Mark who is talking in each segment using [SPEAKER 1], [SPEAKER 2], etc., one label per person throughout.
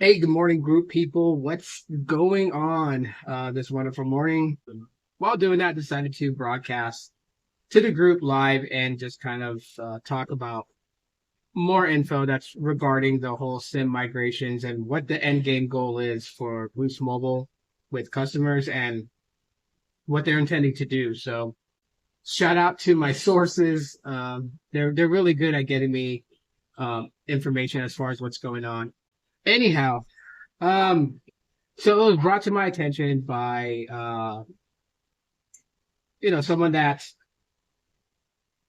[SPEAKER 1] Hey, good morning, group people. What's going on this wonderful morning? While doing that, decided to broadcast to the group live and just kind of talk about more info that's regarding the whole SIM migrations and what the end game goal is for Boost Mobile with customers and what they're intending to do. So, shout out to my sources. They're really good at getting me information as far as what's going on. Anyhow, um, so it was brought to my attention by someone that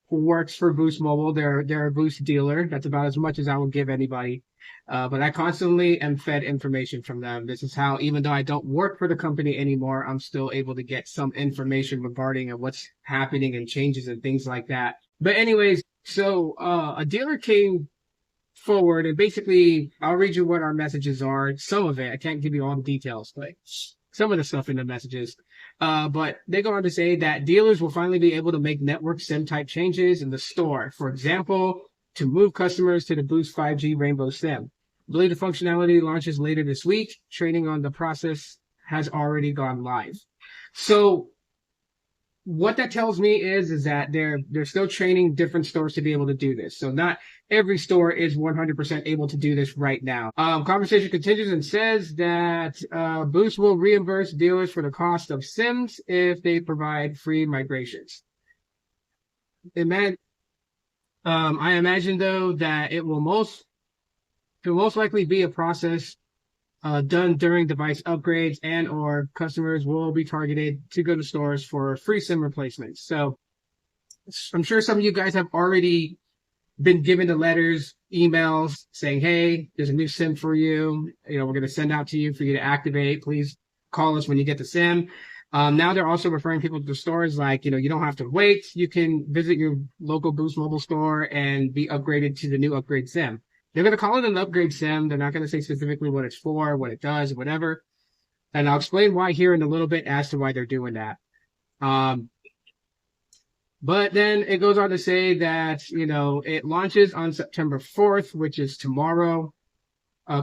[SPEAKER 1] works for Boost Mobile. They're a Boost dealer. That's about as much as I will give anybody. But I constantly am fed information from them. This is how, even though I don't work for the company anymore, I'm still able to get some information regarding what's happening and changes and things like that. But anyways, so a dealer came forward and basically I'll read you what our messages are. Some of it, I can't give you all the details, but some of the stuff in the messages. But they go on to say that dealers will finally be able to make network SIM type changes in the store. For example, to move customers to the Boost 5G Rainbow SIM. I believe the functionality launches later this week. Training on the process has already gone live. So what that tells me is that they're still training different stores to be able to do this. So not every store is 100% able to do this right now. Conversation continues and says that Boost will reimburse dealers for the cost of SIMs if they provide free migrations. I imagine though that it will most likely be a process done during device upgrades and or customers will be targeted to go to stores for free SIM replacements. So I'm sure some of you guys have already been given the letters, emails saying, hey, there's a new SIM for you. We're going to send out to you for you to activate. Please call us when you get the SIM. Now they're also referring people to the stores like, you don't have to wait. You can visit your local Boost Mobile store and be upgraded to the new upgrade SIM. They're going to call it an upgrade SIM. They're not going to say specifically what it's for, what it does, whatever. And I'll explain why here in a little bit as to why they're doing that. But then it goes on to say that, it launches on September 4th, which is tomorrow.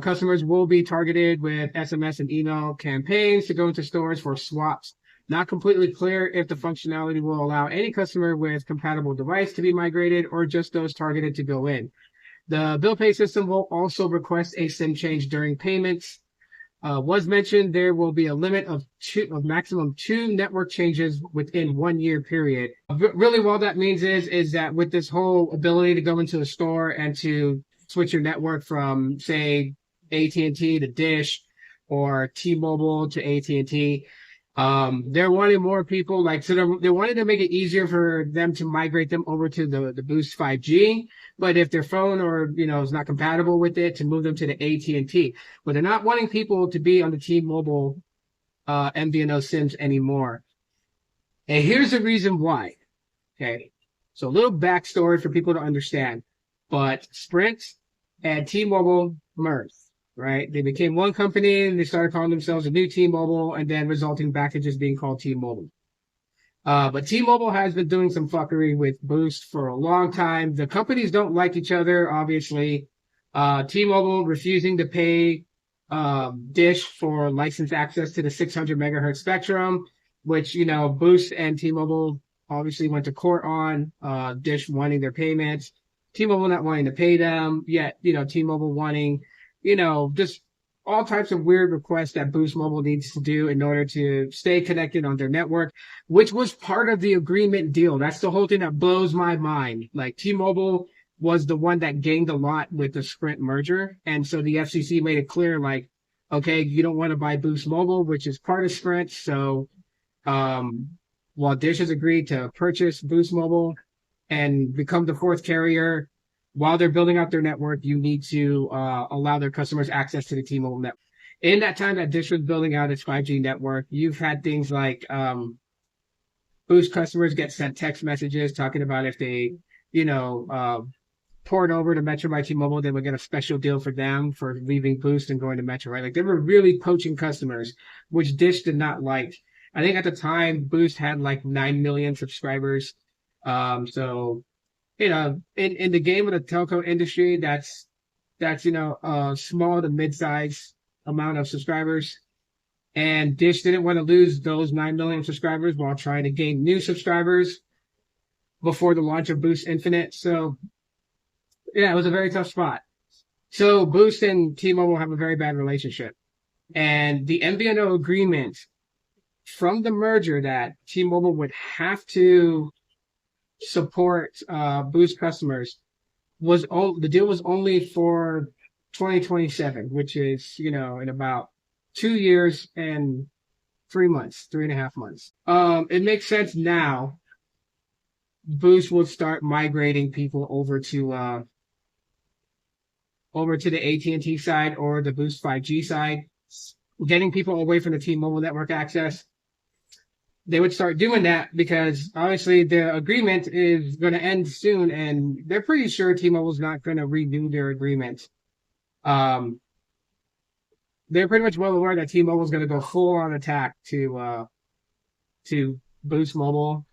[SPEAKER 1] Customers will be targeted with SMS and email campaigns to go into stores for swaps. Not completely clear if the functionality will allow any customer with compatible device to be migrated or just those targeted to go in. The bill pay system will also request a SIM change during payments. Was mentioned there will be a limit of maximum two network changes within 1 year period. Really, what that means is that with this whole ability to go into a store and to switch your network from, say, AT&T to Dish or T-Mobile to AT&T, they're wanting more people they wanted to make it easier for them to migrate them over to the Boost 5G. But if their phone or, is not compatible with it, to move them to the AT&T. But they're not wanting people to be on the T-Mobile, MVNO SIMs anymore. And here's the reason why. Okay. So a little backstory for people to understand. But Sprint and T-Mobile merged, right? They became one company and they started calling themselves a new T-Mobile and then resulting back to just being called T-Mobile. But T-Mobile has been doing some fuckery with Boost for a long time. The companies don't like each other, obviously. T-Mobile refusing to pay Dish for license access to the 600 megahertz spectrum, which, Boost and T-Mobile obviously went to court on. Dish wanting their payments. T-Mobile not wanting to pay them, yet, T-Mobile wanting, just all types of weird requests that Boost Mobile needs to do in order to stay connected on their network, which was part of the agreement deal. That's the whole thing that blows my mind. Like T-Mobile was the one that gained a lot with the Sprint merger. And so the FCC made it clear, like, okay, you don't want to buy Boost Mobile, which is part of Sprint. So, while Dish has agreed to purchase Boost Mobile and become the fourth carrier, while they're building out their network, you need to allow their customers access to the T-Mobile network. In that time that Dish was building out its 5G network, you've had things like Boost customers get sent text messages talking about if they, port over to Metro by T-Mobile, they would get a special deal for them for leaving Boost and going to Metro, right? Like they were really poaching customers, which Dish did not like. I think at the time Boost had like 9 million subscribers. So in the game of the telco industry, that's small to mid-size amount of subscribers. And Dish didn't want to lose those 9 million subscribers while trying to gain new subscribers before the launch of Boost Infinite. So, yeah, it was a very tough spot. So Boost and T-Mobile have a very bad relationship. And the MVNO agreement from the merger that T-Mobile would have to support Boost customers the deal was only for 2027, which is, in about 2 years and 3 months, 3.5 months. It makes sense now. Boost will start migrating people over to the AT&T side or the Boost 5G side, getting people away from the T-Mobile network access. They would start doing that because obviously the agreement is going to end soon, and they're pretty sure T-Mobile's not going to renew their agreement. They're pretty much well aware that T-Mobile's going to go full on attack to Boost Mobile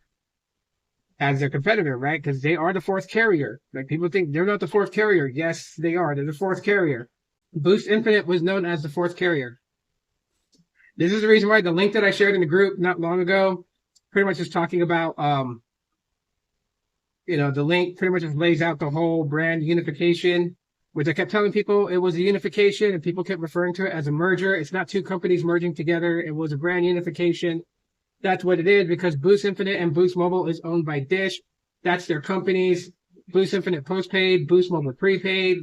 [SPEAKER 1] as their competitor, right? Because they are the fourth carrier. Like, people think they're not the fourth carrier. Yes, they are. They're the fourth carrier. Boost Infinite was known as the fourth carrier. This is the reason why the link that I shared in the group not long ago pretty much is talking about, the link pretty much just lays out the whole brand unification, which I kept telling people it was a unification, and people kept referring to it as a merger. It's not two companies merging together. It was a brand unification. That's what it is, because Boost Infinite and Boost Mobile is owned by Dish. That's their companies. Boost Infinite postpaid, Boost Mobile prepaid.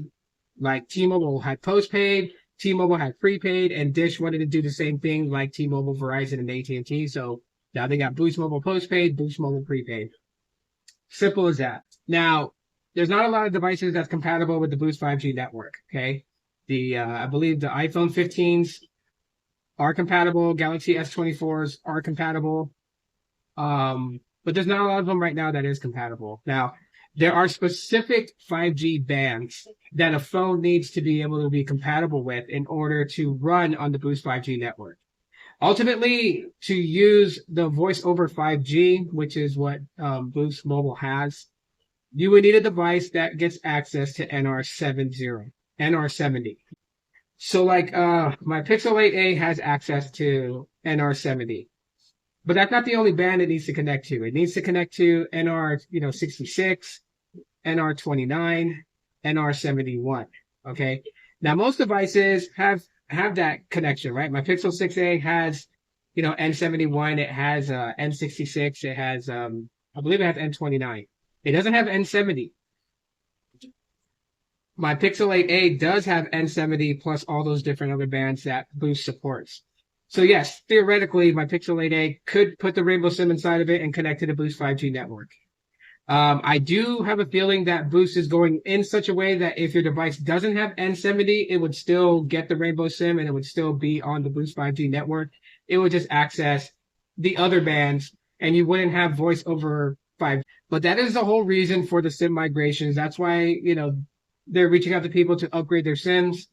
[SPEAKER 1] Like, T-Mobile had postpaid, T-Mobile had prepaid, and Dish wanted to do the same thing like T-Mobile, Verizon, and AT&T. So now they got Boost Mobile postpaid, Boost Mobile prepaid. Simple as that. Now, there's not a lot of devices that's compatible with the Boost 5G network, okay? I believe the iPhone 15s are compatible, Galaxy S24s are compatible, but there's not a lot of them right now that is compatible. Now, there are specific 5G bands that a phone needs to be able to be compatible with in order to run on the Boost 5G network. Ultimately, to use the voice over 5G, which is what Boost Mobile has, you would need a device that gets access to NR70. So like my Pixel 8a has access to NR70. But that's not the only band it needs to connect to. It needs to connect to NR66, NR29, NR71. Okay. Now most devices have that connection, right? My Pixel 6a has, N71. It has N66. It has I believe it has N29. It doesn't have N70. My Pixel 8a does have N70 plus all those different other bands that Boost supports. So yes, theoretically, my Pixel 8a could put the Rainbow SIM inside of it and connect to the Boost 5G network. I do have a feeling that Boost is going in such a way that if your device doesn't have N70, it would still get the Rainbow SIM and it would still be on the Boost 5G network. It would just access the other bands and you wouldn't have voice over 5G. But that is the whole reason for the SIM migrations. That's why, they're reaching out to people to upgrade their SIMs.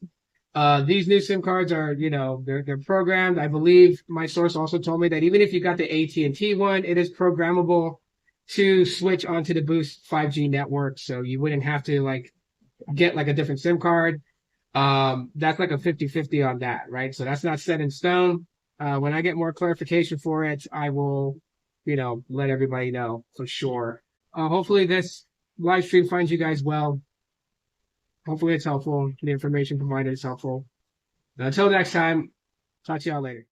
[SPEAKER 1] These new SIM cards are, they're programmed. I believe my source also told me that even if you got the AT&T one, it is programmable to switch onto the Boost 5G network. So you wouldn't have to get a different SIM card. That's like a 50-50 on that, right? So that's not set in stone. When I get more clarification for it, I will, let everybody know for sure. Hopefully this live stream finds you guys well. Hopefully it's helpful. The information provided is helpful. Until next time, talk to y'all later.